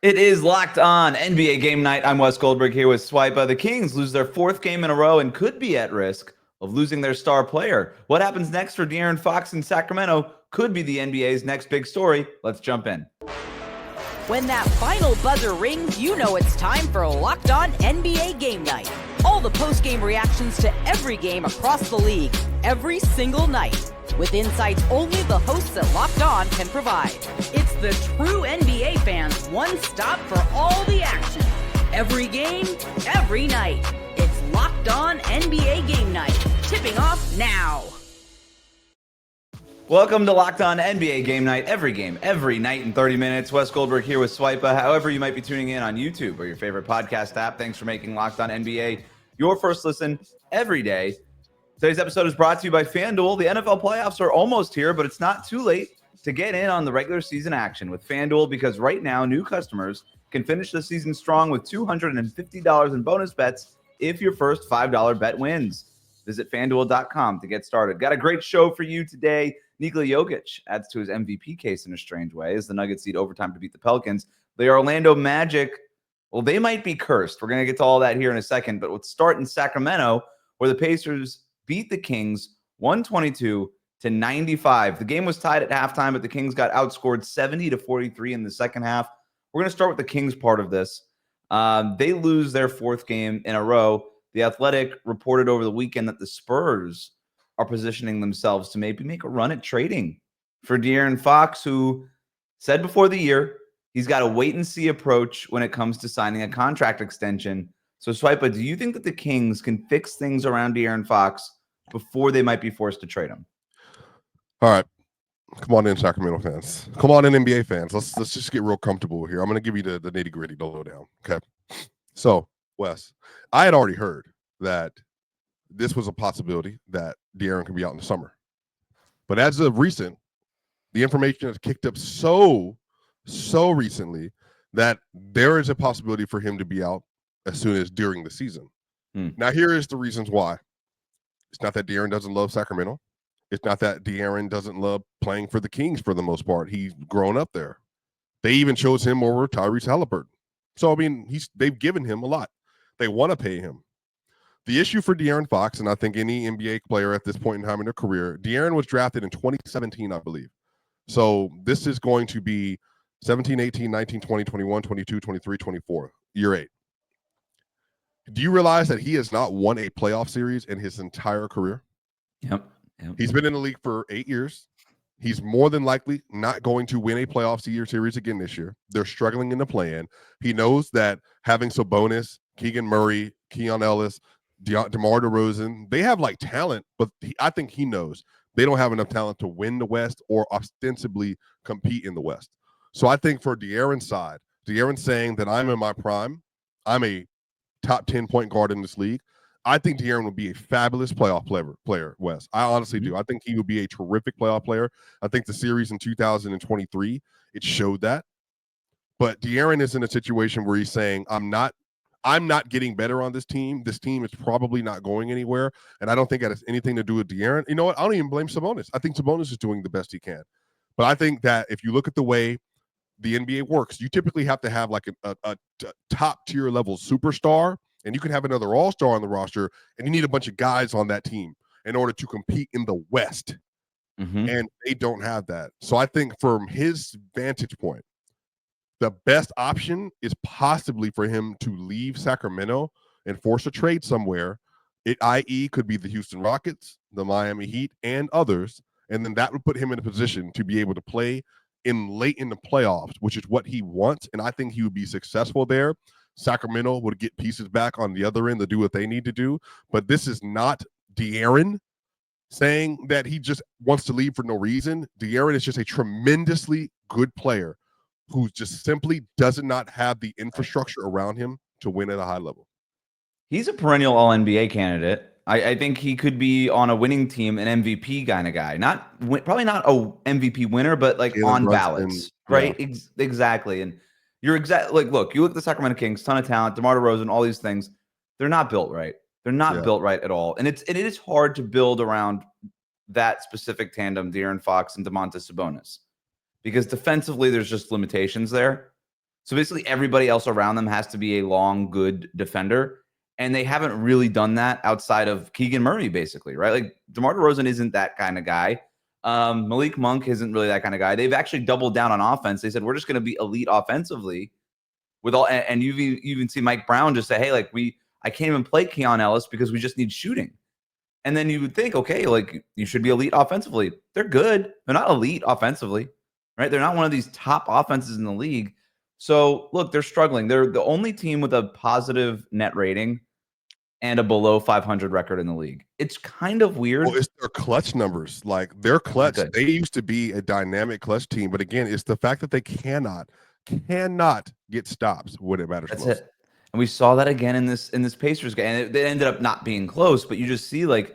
It is Locked On NBA Game Night. I'm Wes Goldberg here with Swipa. The Kings lose their fourth game in a row and could be at risk of losing their star player. What happens next for De'Aaron Fox in Sacramento could be the NBA's next big story. Let's jump in. When that final buzzer rings, you know it's time for Locked On NBA Game Night. All the post-game reactions to every game across the league, every single night, with insights only the hosts at Locked On can provide. It's the true NBA fans' one stop for all the action. Every game, every night. It's Locked On NBA Game Night. Tipping off now. Welcome to Locked On NBA Game Night. Every game, every night in 30 minutes. Wes Goldberg here with Swipa. However, you might be tuning in on YouTube or your favorite podcast app. Thanks for making Locked On NBA your first listen every day. Today's episode is brought to you by FanDuel. The NFL playoffs are almost here, but it's not too late to get in on the regular season action with FanDuel, because right now new customers can finish the season strong with $250 in bonus bets if your first $5 bet wins. Visit FanDuel.com to get started. Got a great show for you today. Nikola Jokic adds to his MVP case in a strange way as the Nuggets need overtime to beat the Pelicans. The Orlando Magic, well, they might be cursed. We're going to get to all that here in a second, but let's start in Sacramento, where the Pacers beat the Kings 122-95. The game was tied at halftime, but the Kings got outscored 70-43 in the second half. We're going to start with the Kings part of this. They lose their fourth game in a row. The Athletic reported over the weekend that the Spurs are positioning themselves to maybe make a run at trading for De'Aaron Fox, who said before the year he's got a wait-and-see approach when it comes to signing a contract extension. So, Swipa, do you think that the Kings can fix things around De'Aaron Fox before they might be forced to trade him? All right. Come on in, Sacramento fans. Come on in, NBA fans. Let's just get real comfortable here. I'm going to give you the nitty-gritty, the lowdown. Okay. So, Wes, I had already heard that this was a possibility that De'Aaron could be out in the summer. But as of recent, the information has kicked up so recently that there is a possibility for him to be out as soon as during the season. Now, here is the reasons why. It's not that De'Aaron doesn't love Sacramento. It's not that De'Aaron doesn't love playing for the Kings for the most part. He's grown up there. They even chose him over Tyrese Halliburton. So, I mean, they've given him a lot. They want to pay him. The issue for De'Aaron Fox, and I think any NBA player at this point in time in their career, De'Aaron was drafted in 2017, I believe. So this is going to be 17, 18, 19, 20, 21, 22, 23, 24, year 8. Do you realize that he has not won a playoff series in his entire career? Yep. He's been in the league for 8 years. He's more than likely not going to win a playoff series again this year. They're struggling in the play-in. He knows that having Sabonis, Keegan Murray, Keon Ellis, DeMar DeRozan, they have like talent, but I think he knows they don't have enough talent to win the West or ostensibly compete in the West. So I think for De'Aaron's side, De'Aaron saying that I'm in my prime, I'm a top 10 point guard in this league, I think De'Aaron would be a fabulous playoff player, Wes. I honestly do. I think he would be a terrific playoff player. I think the series in 2023, it showed that. But De'Aaron is in a situation where he's saying, I'm not getting better on this team. This team is probably not going anywhere. And I don't think that has anything to do with De'Aaron. You know what? I don't even blame Sabonis. I think Sabonis is doing the best he can. But I think that if you look at the way the NBA works, you typically have to have like a top tier level superstar, and you can have another all-star on the roster, and you need a bunch of guys on that team in order to compete in the West. And they don't have that. So I think from his vantage point, the best option is possibly for him to leave Sacramento and force a trade somewhere. It, i.e., could be the Houston Rockets, the Miami Heat, and others. And then that would put him in a position to be able to play late in the playoffs, which is what he wants. And I think he would be successful there. Sacramento would get pieces back on the other end to do what they need to do. But this is not De'Aaron saying that he just wants to leave for no reason. De'Aaron is just a tremendously good player who just simply does not have the infrastructure around him to win at a high level. He's a perennial All-NBA candidate. I think he could be on a winning team, an MVP kind of guy. Probably not a MVP winner, but like on ballots, right? Yeah. Exactly. And you're exactly like, look, you look at the Sacramento Kings, ton of talent, DeMar DeRozan, all these things. They're not built right. They're not built right at all. And it is hard to build around that specific tandem, De'Aaron Fox and Domantas Sabonis, because defensively there's just limitations there. So basically everybody else around them has to be a long, good defender. And they haven't really done that outside of Keegan Murray, basically, right? Like DeMar DeRozan isn't that kind of guy. Malik Monk isn't really that kind of guy. They've actually doubled down on offense. They said, we're just going to be elite offensively with all, and you even see Mike Brown just say, hey, like I can't even play Keon Ellis because we just need shooting. And then you would think, okay, like you should be elite offensively. They're good. They're not elite offensively, right? They're not one of these top offenses in the league. So look, they're struggling. They're the only team with a positive net rating and a below 500 record in the league. It's kind of weird. Well, it's their clutch numbers. Like their clutch, they used to be a dynamic clutch team, but again, it's the fact that they cannot get stops when it matters That's most. it. And we saw that again in this Pacers game. And it ended up not being close, but you just see like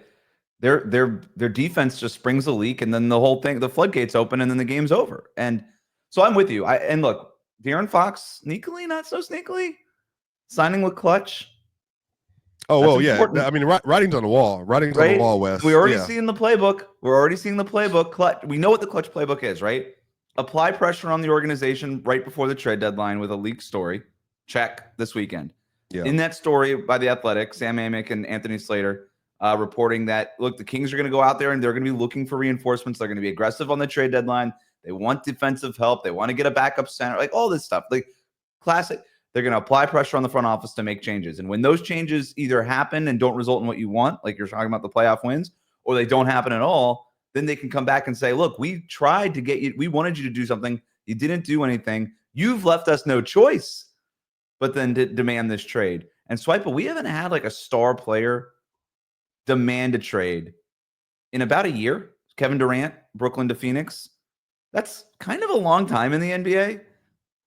their defense just springs a leak, and then the whole thing, the floodgates open, and then the game's over. And so I'm with you. And look, De'Aaron Fox, sneakily, not so sneakily, signing with clutch. Oh, well, yeah. I mean, writing's on the wall. Writing's on the wall, Wes. We're already seeing the playbook. We're already seeing the playbook. Clutch. We know what the clutch playbook is, right? Apply pressure on the organization right before the trade deadline with a leaked story. Check this weekend. Yeah. In that story by The Athletic, Sam Amick and Anthony Slater reporting that, look, the Kings are going to go out there and they're going to be looking for reinforcements. They're going to be aggressive on the trade deadline. They want defensive help. They want to get a backup center, like all this stuff. Like classic. They're going to apply pressure on the front office to make changes. And when those changes either happen and don't result in what you want, like you're talking about the playoff wins, or they don't happen at all, then they can come back and say, look, we tried to get you. We wanted you to do something. You didn't do anything. You've left us no choice but then to demand this trade. And Swipa, we haven't had like a star player demand a trade in about a year. Kevin Durant, Brooklyn to Phoenix. That's kind of a long time in the NBA.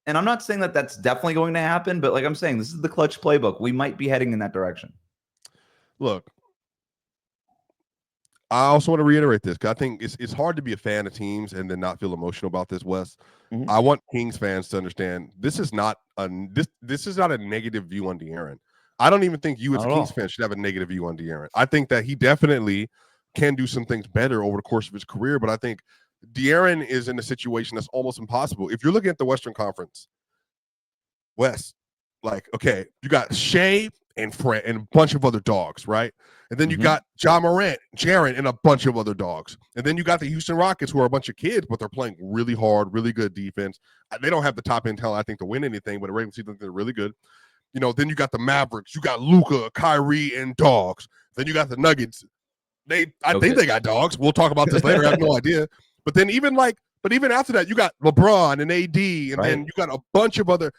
And I'm not saying that that's definitely going to happen, but like I'm saying, this is the clutch playbook. We might be heading in that direction. Look, I also want to reiterate this because I think it's hard to be a fan of teams and then not feel emotional about this, Wes. Mm-hmm. I want Kings fans to understand this is not this is not a negative view on De'Aaron. I don't even think you as a Kings fan should have a negative view on De'Aaron. I think that he definitely can do some things better over the course of his career, but I think De'Aaron is in a situation that's almost impossible. If you're looking at the Western Conference, Wes, like, okay, you got Shea and Fred and a bunch of other dogs, right? And then you got Ja Morant, Jaren, and a bunch of other dogs. And then you got the Houston Rockets, who are a bunch of kids, but they're playing really hard, really good defense. They don't have the top end talent, I think, to win anything, but the regular season, they're really good. You know, then you got the Mavericks, you got Luka, Kyrie, and dogs. Then you got the Nuggets. I think they got dogs. We'll talk about this later. I have no idea. But then even after that, you got LeBron and AD, and then you got a bunch of other.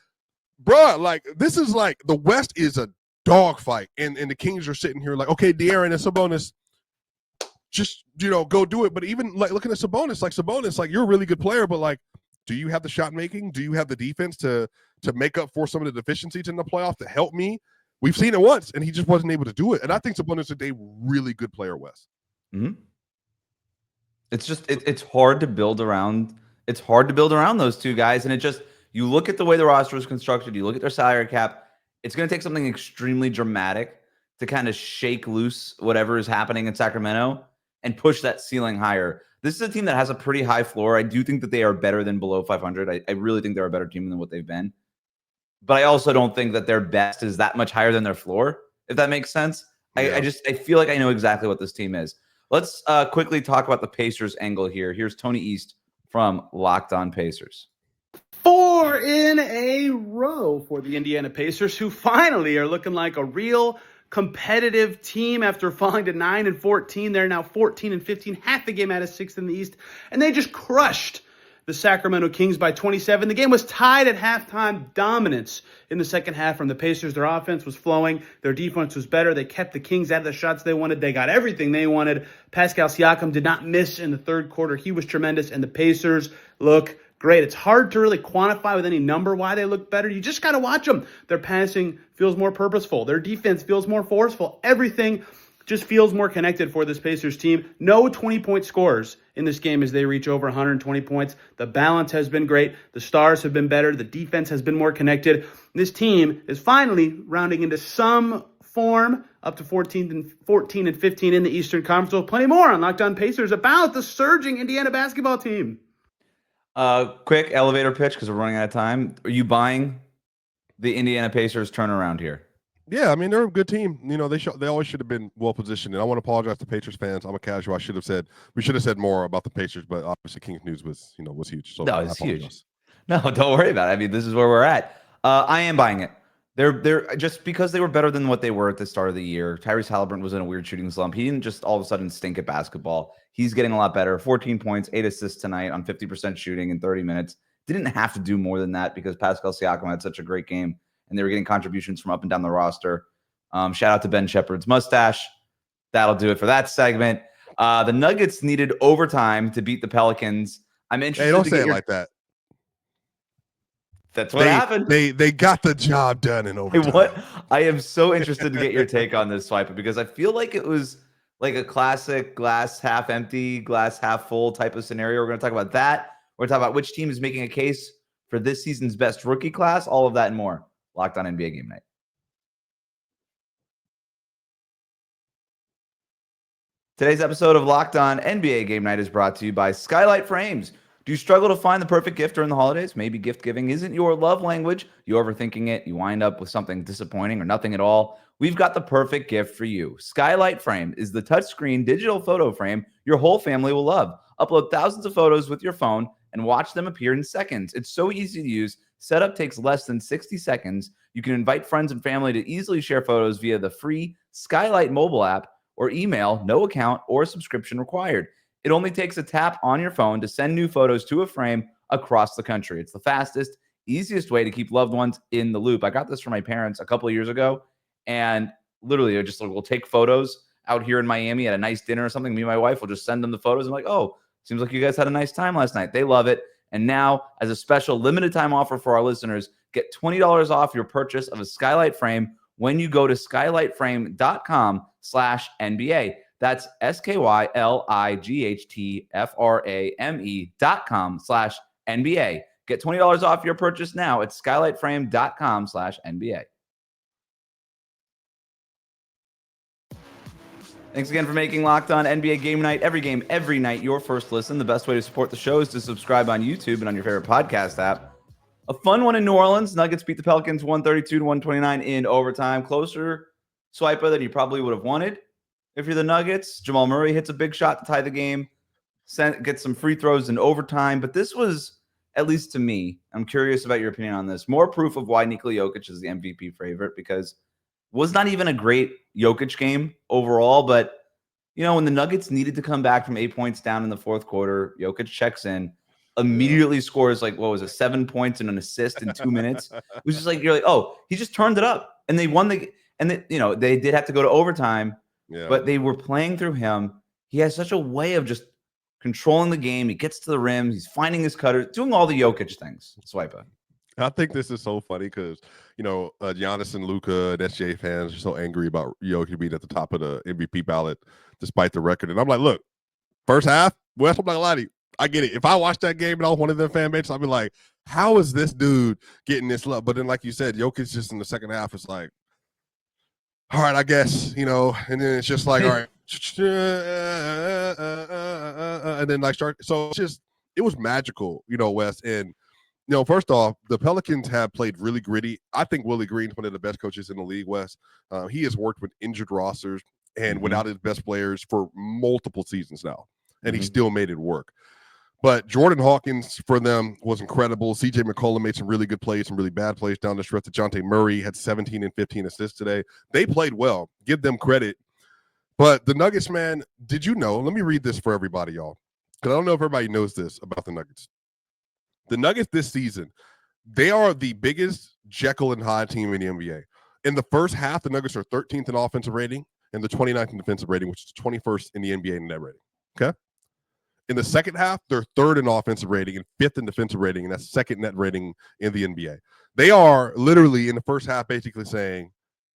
Bruh, like, this is like the West is a dogfight, and the Kings are sitting here like, okay, De'Aaron and Sabonis, just, you know, go do it. But even like looking at Sabonis, like, you're a really good player, but like, do you have the shot making? Do you have the defense to make up for some of the deficiencies in the playoff to help me? We've seen it once, and he just wasn't able to do it. And I think Sabonis is a really good player, Wes. Mm-hmm. It's just it's hard to build around. It's hard to build around those two guys, and it just, you look at the way the roster is constructed, you look at their salary cap. It's going to take something extremely dramatic to kind of shake loose whatever is happening in Sacramento and push that ceiling higher. This is a team that has a pretty high floor. I do think that they are better than below 500. I really think they're a better team than what they've been. But I also don't think that their best is that much higher than their floor, if that makes sense. Yeah. I feel like I know exactly what this team is. Let's quickly talk about the Pacers angle here. Here's Tony East from Locked On Pacers. 4 in a row for the Indiana Pacers, who finally are looking like a real competitive team after falling to 9-14. They're now 14-15, half the game out of 6th in the East, and they just crushed the Sacramento Kings by 27. The game was tied at halftime. Dominance in the second half from the Pacers. Their offense was flowing. Their defense was better. They kept the Kings out of the shots they wanted. They got everything they wanted. Pascal Siakam did not miss in the third quarter. He was tremendous, and the Pacers look great. It's hard to really quantify with any number why they look better. You just got to watch them. Their passing feels more purposeful. Their defense feels more forceful. Everything just feels more connected for this Pacers team. No 20-point scores in this game as they reach over 120 points. The balance has been great. The stars have been better. The defense has been more connected. This team is finally rounding into some form, up to 14 and 15 in the Eastern Conference. With plenty more on Locked On Pacers about the surging Indiana basketball team. Quick elevator pitch because we're running out of time. Are you buying the Indiana Pacers turnaround here? Yeah, I mean, they're a good team. They always should have been well positioned. And I want to apologize to Pacers fans. I'm a casual. We should have said more about the Pacers, but obviously Kings news was huge. So No, it's huge. No, don't worry about it. I mean, this is where we're at. I am buying it. They're just because they were better than what they were at the start of the year. Tyrese Halliburton was in a weird shooting slump. He didn't just all of a sudden stink at basketball. He's getting a lot better. 14 points, 8 assists tonight on 50% shooting in 30 minutes. Didn't have to do more than that because Pascal Siakam had such a great game and they were getting contributions from up and down the roster. Shout out to Ben Shepherd's mustache. That'll do it for that segment. The Nuggets needed overtime to beat the Pelicans. I'm interested. Hey, don't say it like that. That's what happened. They got the job done in overtime. What? I am so interested to get your take on this, Swipa, because I feel like it was like a classic glass half empty, glass half full type of scenario. We're going to talk about that. We're going to talk about which team is making a case for this season's best rookie class, all of that and more. Locked on NBA Game Night. Today's episode of Locked On NBA Game Night is brought to you by Skylight Frames. Do you struggle to find the perfect gift during the holidays? Maybe gift giving isn't your love language. You're overthinking it. You wind up with something disappointing or nothing at all. We've got the perfect gift for you. Skylight Frame is the touchscreen digital photo frame your whole family will love. Upload thousands of photos with your phone and watch them appear in seconds. It's so easy to use. Setup takes less than 60 seconds. You can invite friends and family to easily share photos via the free Skylight mobile app or email, no account or subscription required. It only takes a tap on your phone to send new photos to a frame across the country. It's the fastest, easiest way to keep loved ones in the loop. I got this from my parents a couple of years ago, and literally I just we'll take photos out here in Miami at a nice dinner or something. Me and my wife will just send them the photos. I'm like, oh, seems like you guys had a nice time last night. They love it. And now, as a special limited time offer for our listeners, get $20 off your purchase of a Skylight frame when you go to skylightframe.com/NBA. That's SKYLIGHTFRAME.com/NBA. Get $20 off your purchase now at skylightframe.com/NBA. Thanks again for making Locked On NBA Game Night every game, every night your first listen. The best way to support the show is to subscribe on YouTube and on your favorite podcast app. A fun one in New Orleans. Nuggets beat the Pelicans 132-129 in overtime. Closer, Swipa, than you probably would have wanted. If you're the Nuggets, Jamal Murray hits a big shot to tie the game, gets some free throws in overtime. But this was, at least to me, I'm curious about your opinion on this, more proof of why Nikola Jokic is the MVP favorite, because it was not even a great Jokic game overall. But, when the Nuggets needed to come back from 8 points down in the fourth quarter, Jokic checks in, immediately scores 7 points and an assist in 2 minutes. It was just you're like, oh, he just turned it up. And they won they did have to go to overtime. Yeah. But they were playing through him. He has such a way of just controlling the game. He gets to the rim. He's finding his cutter, doing all the Jokic things. Swipa. I think this is so funny because, Giannis and Luka and SJ fans are so angry about Jokic being at the top of the MVP ballot despite the record. And I'm like, look, first half, Wes, I'm not gonna lie to you. I get it. If I watched that game and I was one of them fan bases, I'd be like, how is this dude getting this love? But then, like you said, Jokic just in the second half is like, all right, I guess, and then it's just like, all right, and then start. So it was magical, Wes. And, first off, the Pelicans have played really gritty. I think Willie Green's one of the best coaches in the league, Wes. He has worked with injured rosters and without his best players for multiple seasons now, and he still made it work. But Jordan Hawkins for them was incredible. CJ McCollum made some really good plays, some really bad plays down the stretch. DeJounte Murray had 17 and 15 assists today. They played well. Give them credit. But the Nuggets, man, did you know? Let me read this for everybody, y'all, because I don't know if everybody knows this about the Nuggets. The Nuggets this season, they are the biggest Jekyll and Hyde team in the NBA. In the first half, the Nuggets are 13th in offensive rating and the 29th in defensive rating, which is 21st in the NBA in net rating. Okay? In the second half, they're third in offensive rating and fifth in defensive rating, and that's second net rating in the NBA. They are literally in the first half basically saying,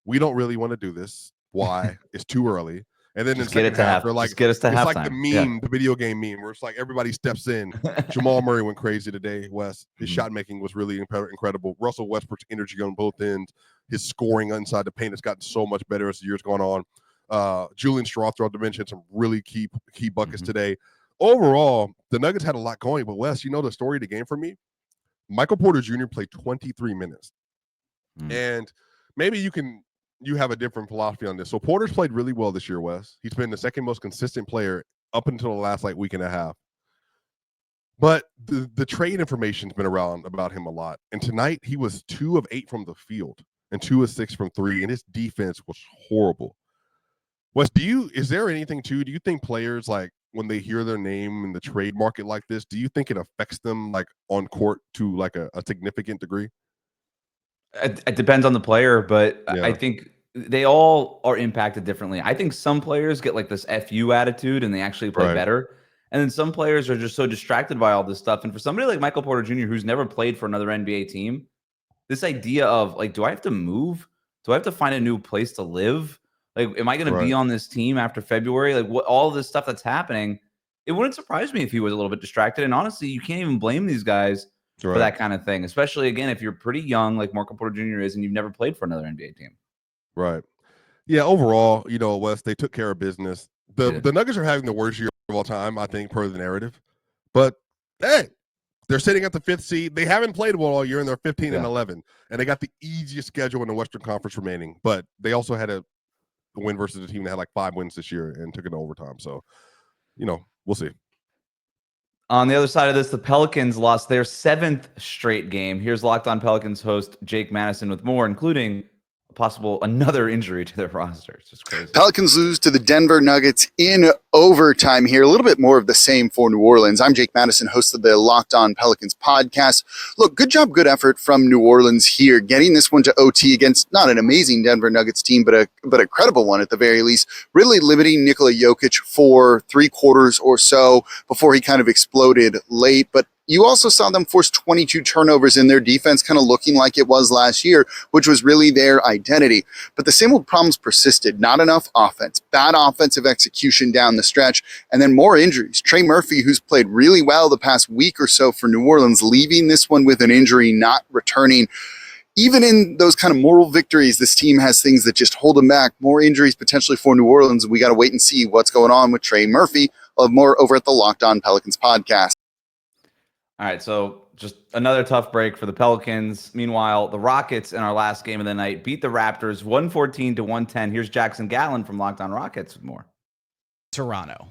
we don't really want to do this. Why? It's too early. And then in the second half, they're like, get us to halftime. It's like the meme, the video game meme, where it's like everybody steps in. Jamal Murray went crazy today, Wes. His shot making was really incredible. Russell Westbrook's energy on both ends. His scoring inside the paint has gotten so much better as the year's gone on. Julian Strawther, I mentioned some really key buckets today. overall, the Nuggets had a lot going, but Wes, the story of the game for me, Michael Porter Jr. played 23 minutes. And maybe you have a different philosophy on this. So Porter's played really well this year, Wes. He's been the second most consistent player up until the last week and a half. But the trade information's been around about him a lot. And tonight he was 2 of 8 from the field and 2 of 6 from 3, and his defense was horrible. Wes, is there anything do you think players when they hear their name in the trade market like this, do you think it affects them on court to a significant degree? It depends on the player, but Yeah. I think they all are impacted differently. I think some players get this FU attitude and they actually play better. And then some players are just so distracted by all this stuff. And for somebody like Michael Porter Jr., who's never played for another NBA team, this idea of do I have to move? Do I have to find a new place to live? Am I going to be on this team after February? What all this stuff that's happening, it wouldn't surprise me if he was a little bit distracted. And honestly, you can't even blame these guys for that kind of thing, especially, again, if you're pretty young like Michael Porter Jr. is and you've never played for another NBA team. Right. Yeah, overall, Wes, they took care of business. The Nuggets are having the worst year of all time, I think, per the narrative. But, hey, they're sitting at the 5th seed. They haven't played well all year, and they're 15 and 11. And they got the easiest schedule in the Western Conference remaining. But they also had a win versus a team that had 5 wins this year and took it to overtime. So, we'll see. On the other side of this, the Pelicans lost their 7th straight game. Here's Locked On Pelicans host Jake Madison with more, including another injury to their roster. It's just crazy. Pelicans lose to the Denver Nuggets in overtime here. A little bit more of the same for New Orleans. I'm Jake Madison, host of the Locked On Pelicans podcast. Look, good job, good effort from New Orleans here, getting this one to OT against not an amazing Denver Nuggets team, but a credible one at the very least. Really limiting Nikola Jokic for 3 quarters or so before he kind of exploded late. But you also saw them force 22 turnovers in their defense, kind of looking like it was last year, which was really their identity. But the same old problems persisted. Not enough offense, bad offensive execution down the stretch, and then more injuries. Trey Murphy, who's played really well the past week or so for New Orleans, leaving this one with an injury, not returning. Even in those kind of moral victories, this team has things that just hold them back. More injuries potentially for New Orleans. We got to wait and see what's going on with Trey Murphy. More over at the Locked On Pelicans podcast. All right, so just another tough break for the Pelicans. Meanwhile, the Rockets in our last game of the night beat the Raptors 114-110. Here's Jackson Gatlin from Locked On Rockets with more. Toronto.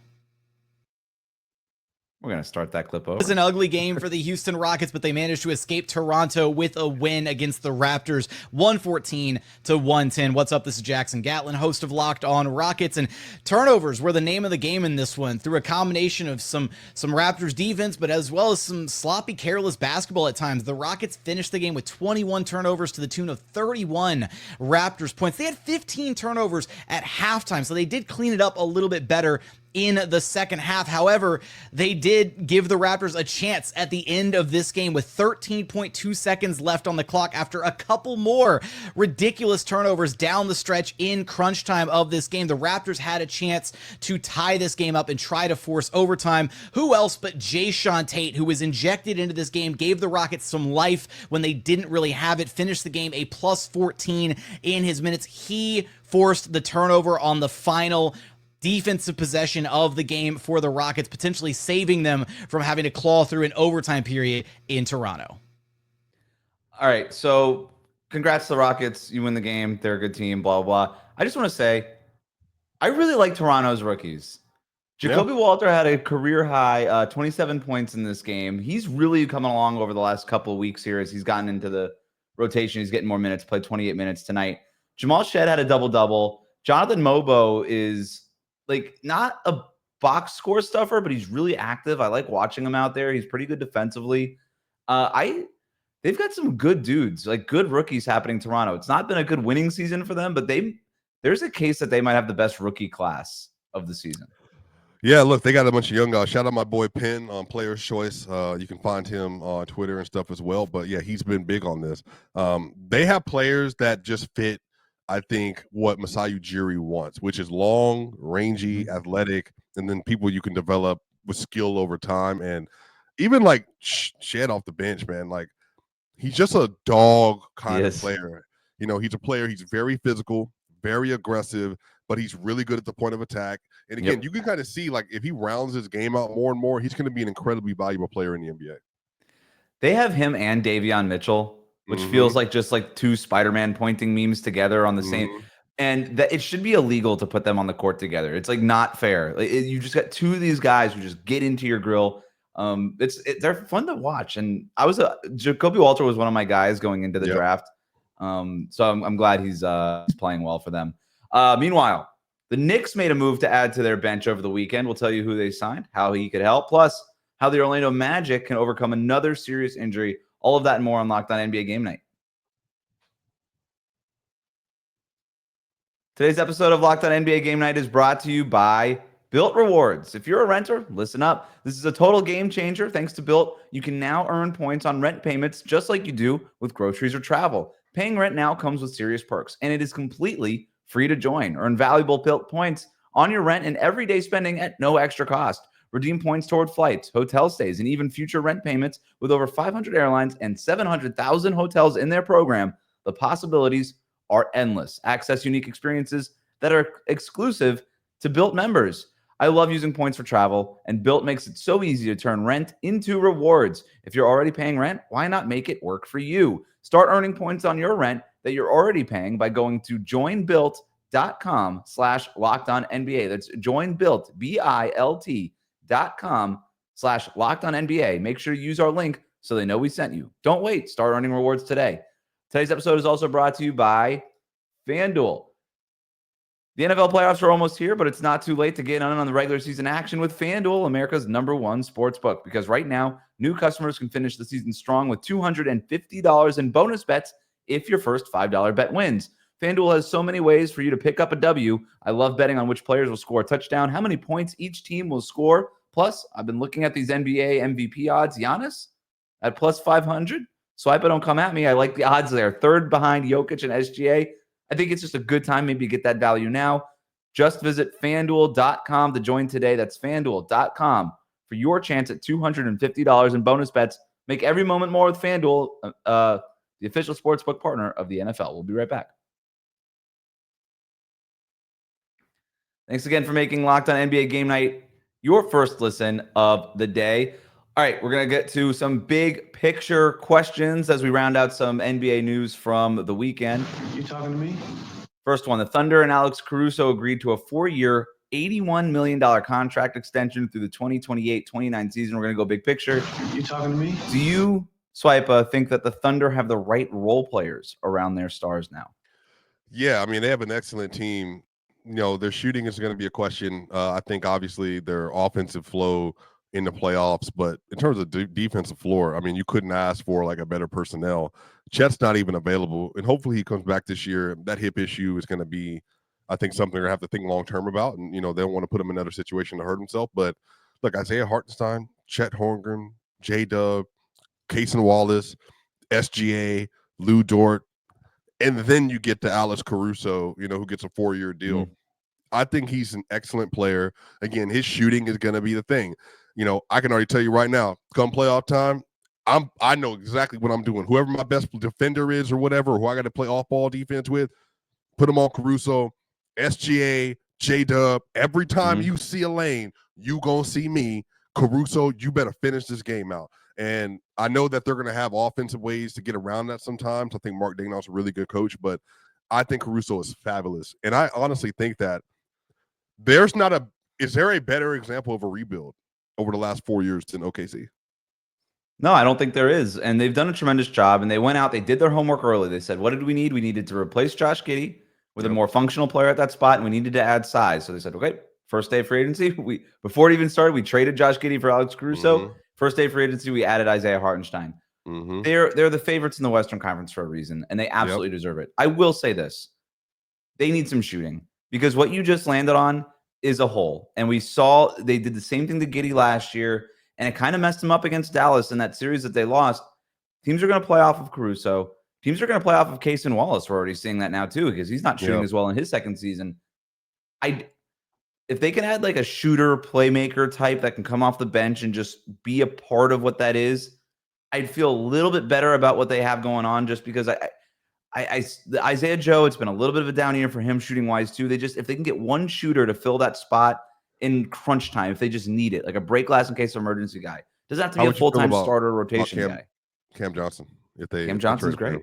We're going to start that clip over. It was an ugly game for the Houston Rockets, but they managed to escape Toronto with a win against the Raptors, 114-110. What's up? This is Jackson Gatlin, host of Locked On Rockets, and turnovers were the name of the game in this one through a combination of some Raptors defense, but as well as some sloppy, careless basketball at times. The Rockets finished the game with 21 turnovers to the tune of 31 Raptors points. They had 15 turnovers at halftime, so they did clean it up a little bit better in the second half. However, they did give the Raptors a chance at the end of this game with 13.2 seconds left on the clock after a couple more ridiculous turnovers down the stretch in crunch time of this game. The Raptors had a chance to tie this game up and try to force overtime. Who else but Jae'Sean Tate, who was injected into this game, gave the Rockets some life when they didn't really have it, finished the game a plus 14 in his minutes. He forced the turnover on the final defensive possession of the game for the Rockets, potentially saving them from having to claw through an overtime period in Toronto. All right, so congrats to the Rockets. You win the game. They're a good team, blah, blah, blah. I just want to say, I really like Toronto's rookies. Jacoby Walter had a career high 27 points in this game. He's really coming along over the last couple of weeks here as he's gotten into the rotation. He's getting more minutes, played 28 minutes tonight. Jamal Shead had a double-double. Jonathan Mobo is not a box score stuffer, but he's really active. I like watching him out there. He's pretty good defensively. They've got some good dudes, good rookies happening in Toronto. It's not been a good winning season for them, but there's a case that they might have the best rookie class of the season. Yeah, look, they got a bunch of young guys. Shout out my boy Penn on Player's Choice. You can find him on Twitter and stuff as well. But yeah, he's been big on this. They have players that just fit, I think, what Masai Ujiri wants, which is long, rangy, athletic, and then people you can develop with skill over time. And even Shed off the bench, man, he's just a dog kind of player. He's a player. He's very physical, very aggressive, but he's really good at the point of attack. And again, you can kind of see, like, if he rounds his game out more and more, he's going to be an incredibly valuable player in the NBA. They have him and Davion Mitchell, which feels like just like two Spider-Man pointing memes together on the same. And that it should be illegal to put them on the court together. It's like not fair. You just got two of these guys who just get into your grill. They're fun to watch. And Jacoby Walter was one of my guys going into the draft. So I'm glad he's playing well for them. Meanwhile, the Knicks made a move to add to their bench over the weekend. We'll tell you who they signed, how he could help, plus how the Orlando Magic can overcome another serious injury. All of that and more on Locked On NBA Game Night. Today's episode of Locked On NBA Game Night is brought to you by Built Rewards. If you're a renter, listen up. This is a total game changer. Thanks to Built, you can now earn points on rent payments just like you do with groceries or travel. Paying rent now comes with serious perks, and it is completely free to join. Earn valuable Built points on your rent and everyday spending at no extra cost. Redeem points toward flights, hotel stays, and even future rent payments with over 500 airlines and 700,000 hotels in their program. The possibilities are endless. Access unique experiences that are exclusive to Built members. I love using points for travel, and Built makes it so easy to turn rent into rewards. If you're already paying rent, why not make it work for you? Start earning points on your rent that you're already paying by going to joinbuilt.com/LockedOnNBA. That's joinbuilt, BILT.com/LockedOnNBA. Make sure you use our link so they know we sent you. Don't wait. Start earning rewards today. Today's episode is also brought to you by FanDuel. The NFL playoffs are almost here, but it's not too late to get on the regular season action with FanDuel, America's #1 sports book. Because right now, new customers can finish the season strong with $250 in bonus bets if your first $5 bet wins. FanDuel has so many ways for you to pick up a W. I love betting on which players will score a touchdown, how many points each team will score. Plus, I've been looking at these NBA MVP odds. Giannis at plus 500. Swipa, don't come at me. I like the odds there. Third behind Jokic and SGA. I think it's just a good time maybe to get that value now. Just visit FanDuel.com to join today. That's FanDuel.com for your chance at $250 in bonus bets. Make every moment more with FanDuel, the official sportsbook partner of the NFL. We'll be right back. Thanks again for making Locked On NBA Game Night your first listen of the day. All right, we're going to get to some big picture questions as we round out some NBA news from the weekend. You talking to me? First one, the Thunder and Alex Caruso agreed to a 4-year, $81 million contract extension through the 2028-29 season. We're going to go big picture. You talking to me? Do you, Swipa, think that the Thunder have the right role players around their stars now? Yeah, I mean, they have an excellent team. You know, their shooting is going to be a question. I think, obviously, their offensive flow in the playoffs, but in terms of defensive floor, I mean, you couldn't ask for like a better personnel. Chet's not even available, and hopefully he comes back this year. That hip issue is going to be, I think, something they're going to have to think long-term about, and, you know, they don't want to put him in another situation to hurt himself. But look, Isaiah Hartenstein, Chet Holmgren, J-Dub, Cason Wallace, SGA, Lou Dort, and then you get to Alex Caruso, you know, who gets a 4-year deal. I think he's an excellent player. Again, his shooting is going to be the thing. You know, I can already tell you right now, come playoff time, I know exactly what I'm doing. Whoever my best defender is or whatever, who I got to play off-ball defense with, put him on Caruso, SGA, J-Dub. Every time you see a lane, you going to see me. Caruso, you better finish this game out. And I know that they're going to have offensive ways to get around that sometimes. I think Mark Daigneault's a really good coach, but I think Caruso is fabulous. And I honestly think that is there a better example of a rebuild over the last 4 years than OKC? No, I don't think there is. And they've done a tremendous job. And they went out, they did their homework early. They said, what did we need? We needed to replace Josh Giddey with a more functional player at that spot. And we needed to add size. So they said, okay, first day of free agency. Before it even started, we traded Josh Giddey for Alex Caruso. First day of free agency, we added Isaiah Hartenstein. They're the favorites in the Western Conference for a reason. And they absolutely deserve it. I will say this. They need some shooting. Because what you just landed on is a hole. And we saw they did the same thing to Giddey last year, and it kind of messed them up against Dallas in that series that they lost. Teams are going to play off of Caruso. Teams are going to play off of Cason Wallace. We're already seeing that now too, because he's not shooting as well in his second season. If they can add like a shooter, playmaker type that can come off the bench and just be a part of what that is, I'd feel a little bit better about what they have going on, just because the Isaiah Joe, it's been a little bit of a down year for him shooting wise too. If they can get one shooter to fill that spot in crunch time, if they just need it, like a break glass in case of emergency guy, doesn't have to be a full-time starter rotation guy. Cam Johnson, Cam Johnson's great.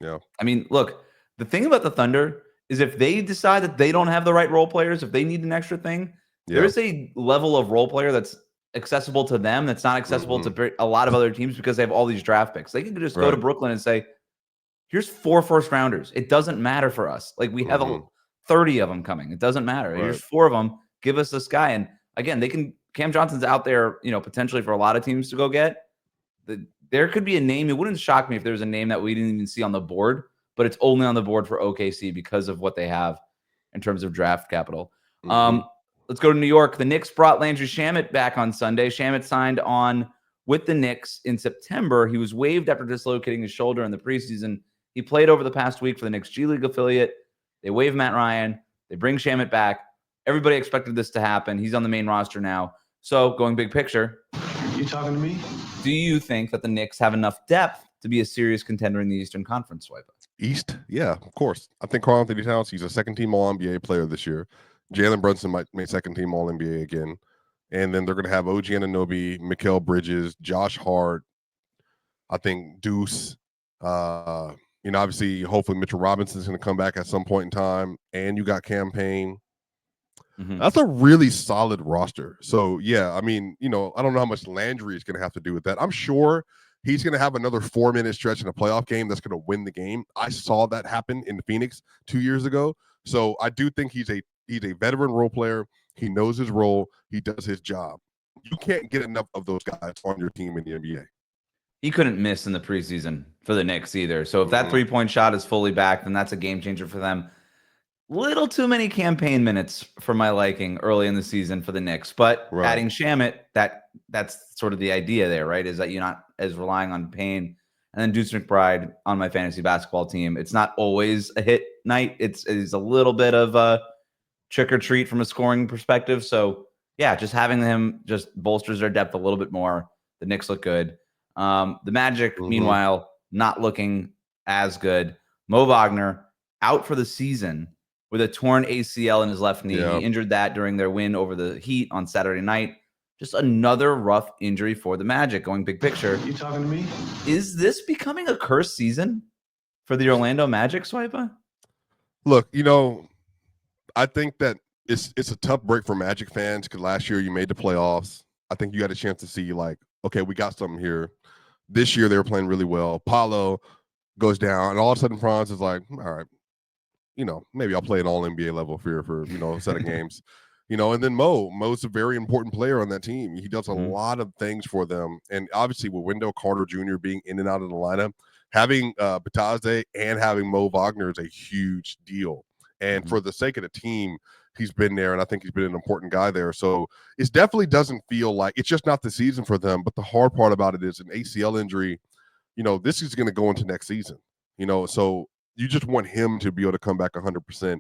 Yeah. I mean, look, the thing about the Thunder is if they decide that they don't have the right role players, if they need an extra thing, there is a level of role player that's accessible to them that's not accessible to a lot of other teams because they have all these draft picks. They can just go to Brooklyn and say, here's 4 first-rounders. It doesn't matter for us. Like, we have 30 of them coming. It doesn't matter. Here's 4 of them. Give us this guy. And again, Cam Johnson's out there, potentially for a lot of teams to go get. There could be a name. It wouldn't shock me if there's a name that we didn't even see on the board, but it's only on the board for OKC because of what they have in terms of draft capital. Let's go to New York. The Knicks brought Landry Shamet back on Sunday. Shamet signed on with the Knicks in September. He was waived after dislocating his shoulder in the preseason. He played over the past week for the Knicks G League affiliate. They waived Matt Ryan. They bring Shamet back. Everybody expected this to happen. He's on the main roster now. So going big picture. You talking to me? Do you think that the Knicks have enough depth to be a serious contender in the Eastern Conference, Swipa? East? Yeah, of course. I think Karl Anthony Towns, he's a second-team All-NBA player this year. Jalen Brunson might make second-team All-NBA again. And then they're going to have OG Anunoby, Mikal Bridges, Josh Hart, I think Deuce. Obviously, hopefully Mitchell Robinson's going to come back at some point in time. And you got campaign. That's a really solid roster. So, yeah, I mean, I don't know how much Landry is going to have to do with that. I'm sure he's going to have another 4-minute stretch in a playoff game that's going to win the game. I saw that happen in Phoenix 2 years ago. So I do think he's a veteran role player. He knows his role. He does his job. You can't get enough of those guys on your team in the NBA. He couldn't miss in the preseason for the Knicks either. So if that three-point shot is fully back, then that's a game changer for them. Little too many campaign minutes for my liking early in the season for the Knicks. But adding Shamet, that's sort of the idea there, right? Is that you're not as relying on Payne. And then Deuce McBride on my fantasy basketball team. It's not always a hit night. It's a little bit of a trick or treat from a scoring perspective. So, yeah, just having him just bolsters their depth a little bit more. The Knicks look good. The Magic, meanwhile, not looking as good. Mo Wagner out for the season with a torn ACL in his left knee. He injured that during their win over the Heat on Saturday night. Just another rough injury for the Magic. Going big picture. You talking to me? Is this becoming a cursed season for the Orlando Magic, Swipa? Look, I think that it's a tough break for Magic fans because last year you made the playoffs. I think you got a chance to see, okay, we got something here. This year they were playing really well. Paulo goes down, and all of a sudden Franz is like, all right, maybe I'll play an all-NBA level for a set of games. And then Mo's a very important player on that team. He does a lot of things for them. And obviously with Wendell Carter Jr. being in and out of the lineup, having Bataze and having Mo Wagner is a huge deal. And for the sake of the team, he's been there, and I think he's been an important guy there. So it definitely doesn't feel like it's just not the season for them. But the hard part about it is an ACL injury. This is going to go into next season. So you just want him to be able to come back 100%.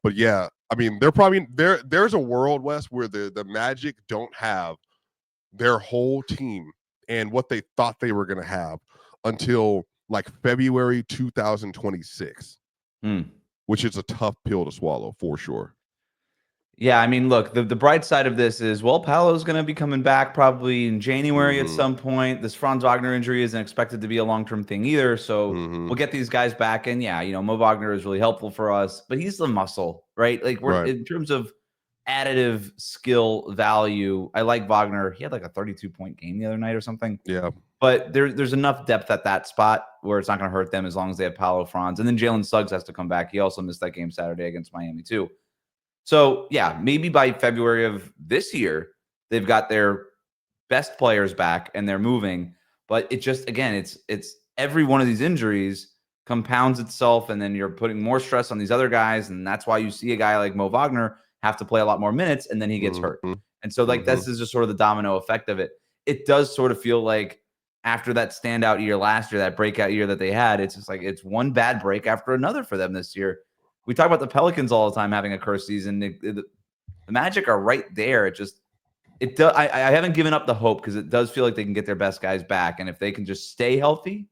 But yeah, I mean, there's a world, Wes, where the Magic don't have their whole team and what they thought they were going to have until February 2026. Which is a tough pill to swallow for sure. Yeah, I mean, look, the bright side of this is, Paolo's going to be coming back probably in January at some point. This Franz Wagner injury isn't expected to be a long-term thing either, so we'll get these guys back. And yeah, Mo Wagner is really helpful for us, but he's the muscle, right? We're in terms of additive skill value. I like Wagner. He had a 32-point game the other night or something. Yeah. But there's enough depth at that spot where it's not going to hurt them as long as they have Paolo, Franz. And then Jalen Suggs has to come back. He also missed that game Saturday against Miami too. So, yeah, maybe by February of this year, they've got their best players back and they're moving. But it just, again, it's every one of these injuries compounds itself, and then you're putting more stress on these other guys. And that's why you see a guy like Mo Wagner have to play a lot more minutes, and then he gets hurt. And so, this is just sort of the domino effect of it. It does sort of feel like after that standout year last year, that breakout year that they had, it's just it's one bad break after another for them this year. We talk about the Pelicans all the time having a cursed season. The Magic are right there. I haven't given up the hope because it does feel like they can get their best guys back. And if they can just stay healthy,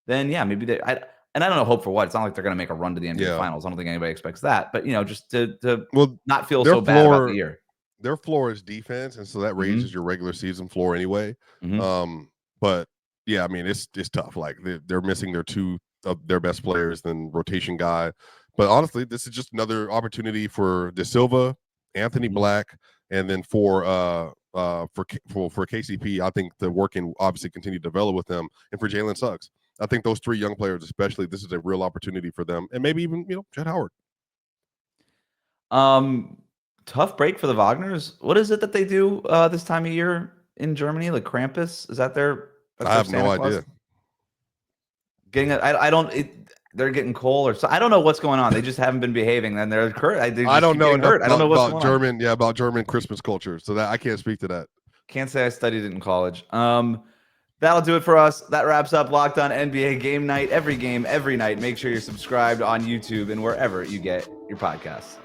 then yeah, maybe I and I don't know hope for what. It's not like they're going to make a run to the NBA Finals. I don't think anybody expects that. But just to not feel so bad about the year. Their floor is defense, and so that raises your regular season floor anyway. But yeah, I mean it's tough. Like they're missing their two of their best players, then rotation guy. But honestly, this is just another opportunity for De Silva, Anthony Black, and then for KCP. I think the work can obviously continue to develop with them, and for Jalen Suggs. I think those three young players, especially, this is a real opportunity for them, and maybe even Jett Howard. Tough break for the Wagners. What is it that they do this time of year in Germany? Like Krampus? Is that their? I have no idea. They're getting coal or so. I don't know what's going on. They just haven't been behaving. And they're hurt. I don't know enough I don't know what's about German. Yeah, about German Christmas culture. So that I can't speak to that. Can't say I studied it in college. That'll do it for us. That wraps up Locked On NBA Game Night. Every game, every night. Make sure you're subscribed on YouTube and wherever you get your podcasts.